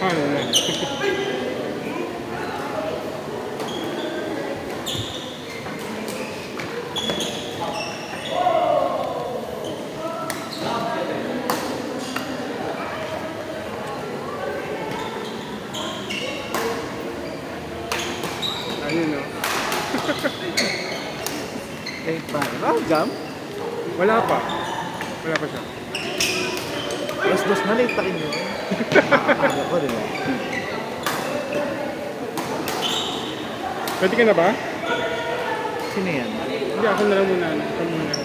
Ano na? Ayun o. Late pa. Ah, jam? Wala pa. Wala pa siya. Dos na late pa rin yun. Ano ko rin eh. Pwede ka na ba? Sino yan? Hindi, ako na lang muna. Ako muna.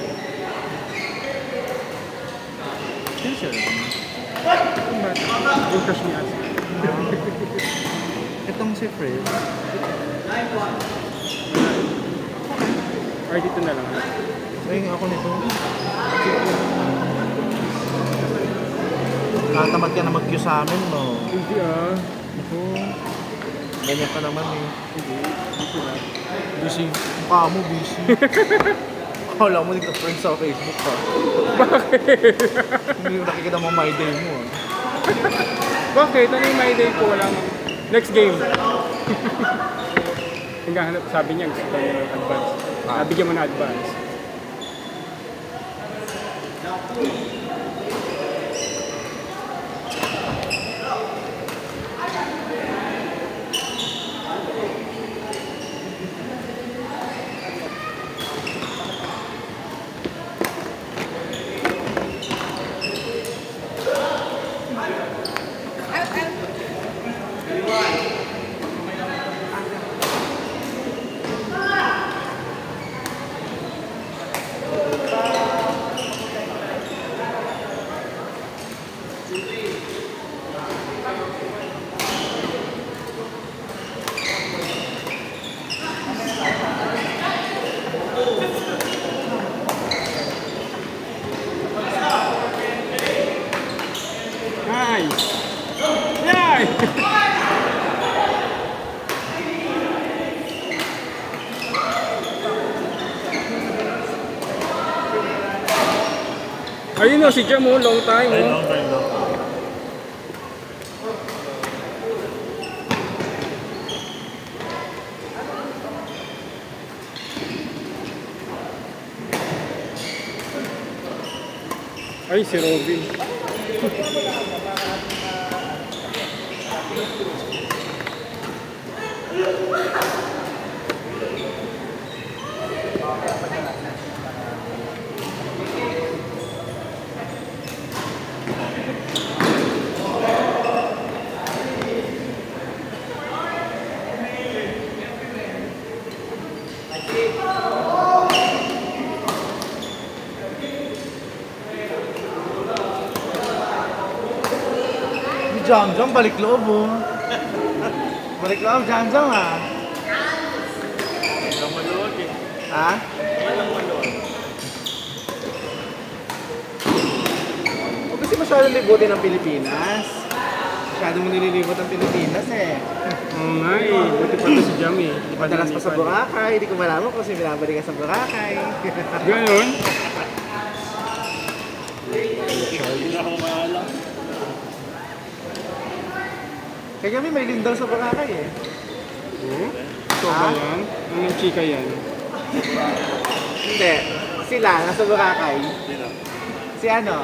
Sino siya? Yung bata. Yung crush ni Asa. Itong si Fred. Or dito na lang. Ay, ako nito. Nakatamad ka na mag-queue sa amin, no? Hindi ah. Ito. Ganyan ka naman eh. Hindi. Dito na. Busy. Mukha mo, busy. Akala mo nagka-friend sa Facebook ka. Bakit? Hindi mo nakikita mo my day mo ah. Bakit? Ano yung my day ko? Wala mo. Next game. Hanggang sabi niya, gusto niya ng advance. Bigyan mo na advance. Yay! Ayun o, si Jam o, long time o. Long time daw. Ay, si Robin. Jam, balik loob oh. Balik loob, Jam ah. Walang malood eh. Ha? Walang malood. Huwag kasi masyadong libutin ang Pilipinas. Masyado mo nililibot ang Pilipinas eh. Oo nga eh, buti pa ito si Jam eh. Madalas pa sa Boracay, hindi ko malaman kung sino binabalik ka sa Boracay. Ganon? Hindi na ako maalam. Kaya kami may lindol sa Boracay eh. Oo? Ito ba yan? Anong chika yan? Hindi. Sila, nasa Boracay. Si ano?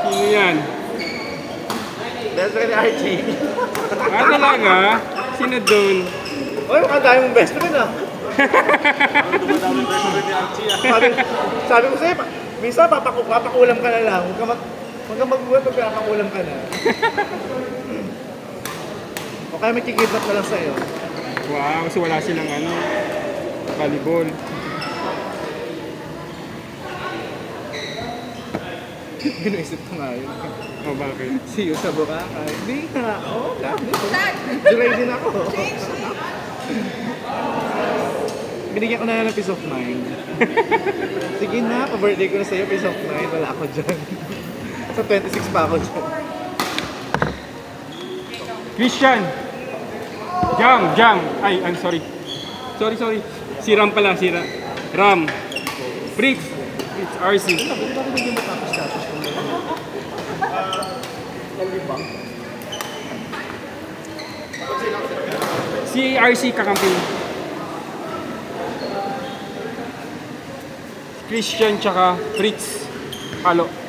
Sino yan? Best friend ni Archie. Ah, talaga? Sino doon? Uy, mukhang dami mong best friend ah. Dumadami ko yung ni Archie ah. Sabi ko sa'yo, minsan papakulam ka na lang. Huwag kang magbuhat pag papakulam ka na. O kaya may kikidnap na lang sa'yo. Wow, kasi wala silang ano, volleyball. Ginuisip ko nga yun. Oh, bakit? See you sa Boracay. Hindi nga. Oo, grabe. Juray din ako. Binigyan ko na lang ng peace of mind. Sige na, pa-birthday ko na sa'yo, peace of mind. Wala ako dyan. Sa 26 pa ako dyan. Christian! Jam! Ay, I'm sorry. Sorry. Si Ram pala, si Ram. Bricks! It's RC. Bakit hindi mo tapos Si RC kakampi. Christian tsaka Fritz. Halo.